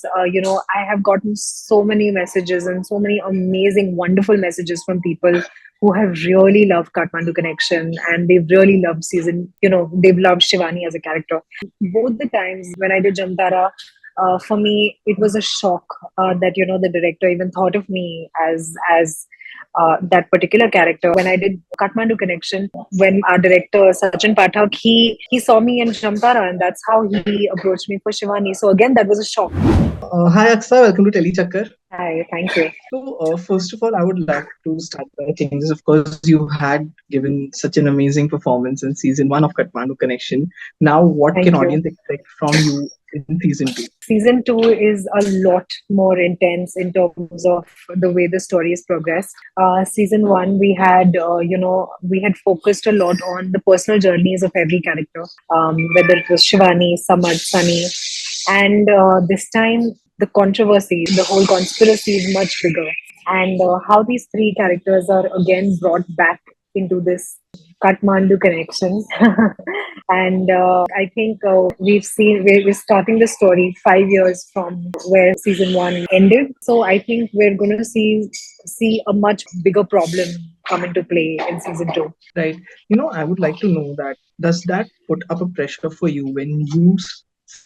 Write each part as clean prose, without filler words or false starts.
I have gotten so many messages and so many amazing, wonderful messages from people who have really loved Kathmandu Connection, and they've really loved they've loved Shivani as a character. Both the times when I did Jamtara, for me, it was a shock that the director even thought of me as that particular character. When I did Kathmandu Connection, when our director Sachin Pathak, he saw me in Jamtara, and that's how he approached me for Shivani. So again, that was a shock. Hi Aksha, welcome to TellyChakkar. Hi, thank you. First of all, I would like to start by saying this. Of course, you had given such an amazing performance in season one of Kathmandu Connection. Now, what can Thank you. audience expect from you in season two? Season two is a lot more intense in terms of the way the story is progressed. Season one, we had focused a lot on the personal journeys of every character, whether it was Shivani, Samad, Sunny, and this time the controversy, the whole conspiracy is much bigger, and how these three characters are again brought back into this Kathmandu connection. And I think we're starting the story 5 years from where season one ended. So I think we're going to see a much bigger problem come into play in season two. Right. I would like to know that does that put up a pressure for you when you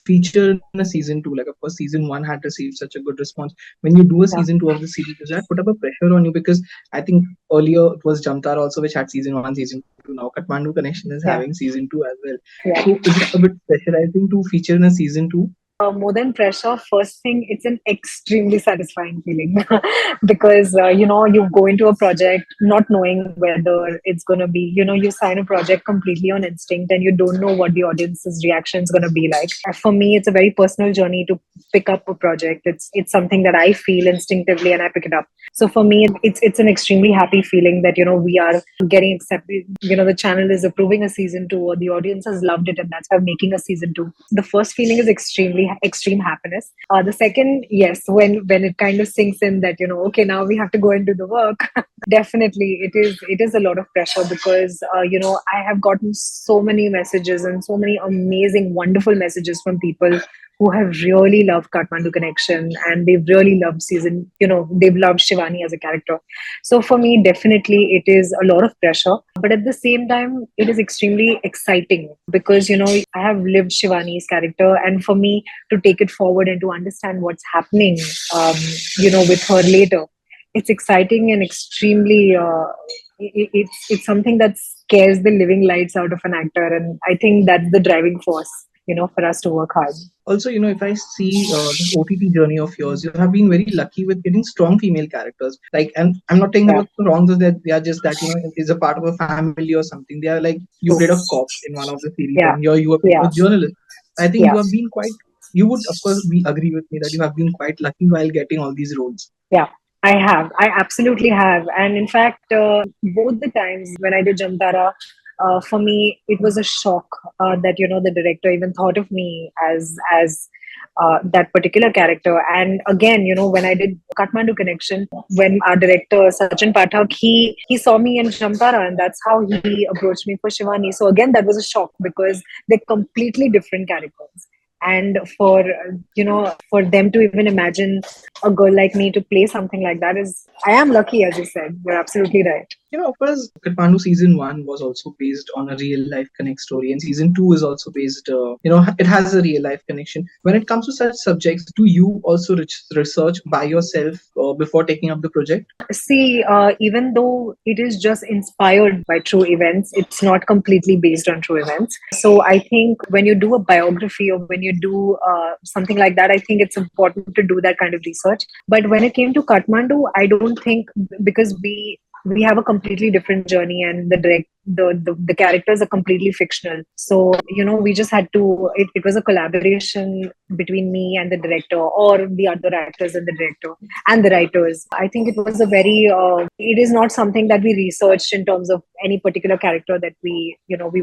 feature in a season two? Like, of course, season one had received such a good response. When you do a season Yeah, two of the series, does that put up a pressure on you? Because I think earlier it was Jamtar also, which had season one, season two. Now Kathmandu Connection is having yeah, season two as well. So, yeah. is it a bit pressurizing to feature in a season two? More than pressure, first thing, it's an extremely satisfying feeling because you go into a project not knowing whether it's going to be, you sign a project completely on instinct and you don't know what the audience's reaction is going to be like. For me, it's a very personal journey to pick up a project. It's something that I feel instinctively and I pick it up. So for me, it's an extremely happy feeling that we are getting accepted. The channel is approving a season two, or the audience has loved it, and that's why I'm making a season two. The first feeling is extreme happiness. The second, yes, when it kind of sinks in that okay, now we have to go and do the work. Definitely, it is a lot of pressure because I have gotten so many messages and so many amazing, wonderful messages from people who have really loved Kathmandu Connection, and they've really loved they've loved Shivani as a character. So for me, definitely it is a lot of pressure, but at the same time, it is extremely exciting because I have lived Shivani's character, and for me to take it forward and to understand what's happening, with her later, it's exciting and extremely. It's something that scares the living lights out of an actor, and I think that's the driving force, for us to work hard. Also, if I see this OTT journey of yours, you have been very lucky with getting strong female characters. Like, and I'm not saying Yeah, about the wrongs, is that they are just that is a part of a family or something. They are like you played a true. cop in one of the series, and Yeah, you are playing a yeah, journalist. I think you yeah. have been quite. You would of course be agree with me that you have been quite lucky while getting all these roles. Yeah, I have. I absolutely have. And in fact, both the times when I did Jamtara, for me, it was a shock that the director even thought of me as that particular character. And again, when I did Kathmandu Connection, when our director Sachin Pathak, he saw me in Jamtara, and that's how he approached me for Shivani. So again, that was a shock because they're completely different characters. And for them to even imagine a girl like me to play something like that is, I am lucky, as you said. You're absolutely right. Of course, Kathmandu season one was also based on a real life connect story, and season two is also based, it has a real life connection. When it comes to such subjects, do you also research by yourself before taking up the project? See, even though it is just inspired by true events, it's not completely based on true events. So I think when you do a biography or when you do something like that, I think it's important to do that kind of research. But when it came to Kathmandu, I don't think, because we have a completely different journey, and the characters are completely fictional. So we just had to. It was a collaboration between me and the director, or the other actors and the director and the writers. I think it was a very. It is not something that we researched in terms of any particular character that we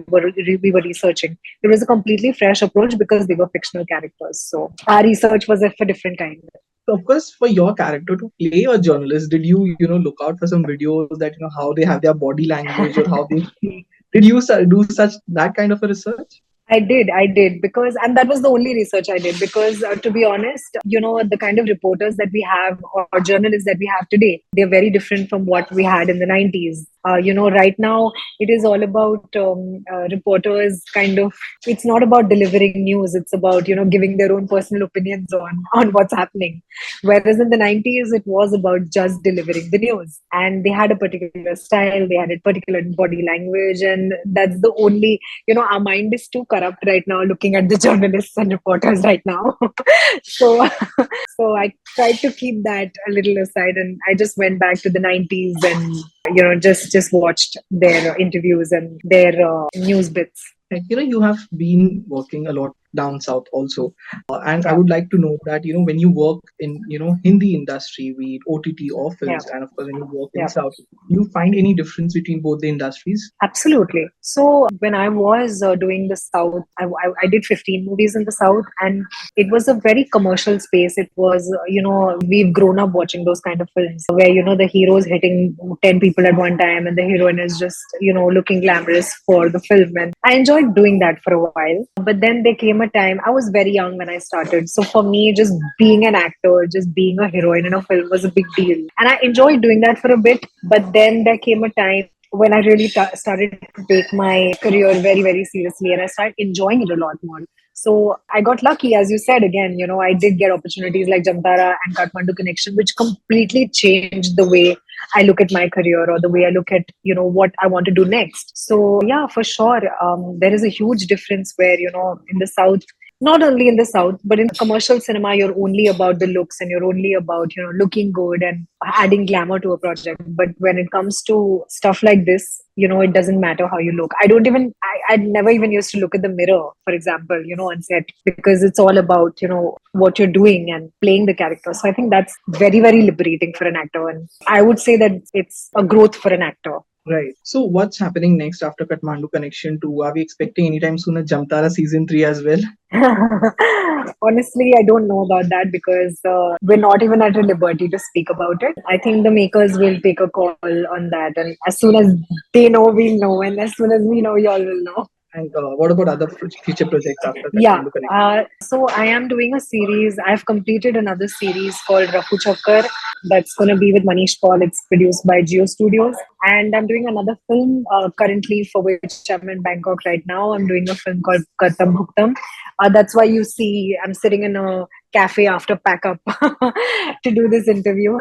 were researching. It was a completely fresh approach because they were fictional characters. So our research was of a different kind. So of course, for your character to play a journalist, did you look out for some videos that how they have their body language or how they speak? Did you do such that kind of a research? I did because, and that was the only research I did because, to be honest, the kind of reporters that we have or journalists that we have today, they're very different from what we had in the 90s. Right now it is all about reporters kind of, it's not about delivering news, it's about, giving their own personal opinions on what's happening. Whereas in the 90s, it was about just delivering the news. And they had a particular style, they had a particular body language, and that's the only, our mind is too corrupt right now looking at the journalists and reporters right now. so so I tried to keep that a little aside, and I just went back to the 90s and just watched their interviews and their news bits. Like, you have been working a lot down south also, and I Yeah, would like to know that when you work in Hindi industry, be it OTT or yeah, films, and of course when you work in yeah. south, you find any difference between both the industries? Absolutely. So when I was doing the South, I did 15 movies in the South, and it was a very commercial space. It was, we've grown up watching those kind of films where, the hero is hitting 10 people at one time and the heroine is just, looking glamorous for the film. And I enjoyed doing that for a while. But then there came a time, I was very young when I started. So for me, just being an actor, just being a heroine in a film was a big deal. And I enjoyed doing that for a bit. But then there came a time when I really started to take my career very, very seriously and I started enjoying it a lot more. So I got lucky, as you said, again, I did get opportunities like Jamtara and Kathmandu Connection, which completely changed the way I look at my career or the way I look at, what I want to do next. So yeah, for sure, there is a huge difference where, in the South, not only in the South, but in commercial cinema, you're only about the looks and you're only about, looking good and adding glamour to a project. But when it comes to stuff like this, it doesn't matter how you look. I never even used to look at the mirror, for example, on set, because it's all about, what you're doing and playing the character. So I think that's very, very liberating for an actor. And I would say that it's a growth for an actor. Right. So what's happening next after Kathmandu Connection 2? Are we expecting anytime soon a Jamtara season 3 as well? Honestly, I don't know about that because we're not even at a liberty to speak about it. I think the makers will take a call on that. And as soon as they know, we'll know. And as soon as we know, y'all will know. And what about other future projects after Yeah. Kathmandu Connection? So I am doing a series. I've completed another series called TellyChakkar that's going to be with Manish Paul. It's produced by Geo Studios. And I'm doing another film currently for which I'm in Bangkok right now. I'm doing a film called Kartam Bhuktam. That's why you see I'm sitting in a cafe after pack up to do this interview.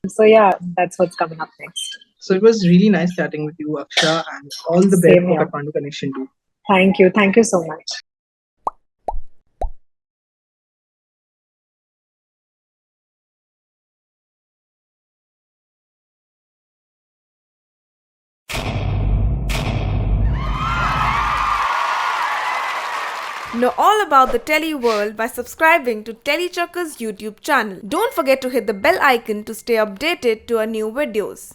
So yeah, that's what's coming up next. So it was really nice chatting with you, Aksha, and all the best Same for here. Kathmandu Connection 2. Thank you. Thank you so much. Know all about the Telly world by subscribing to TellyChakkar's YouTube channel. Don't forget to hit the bell icon to stay updated to our new videos.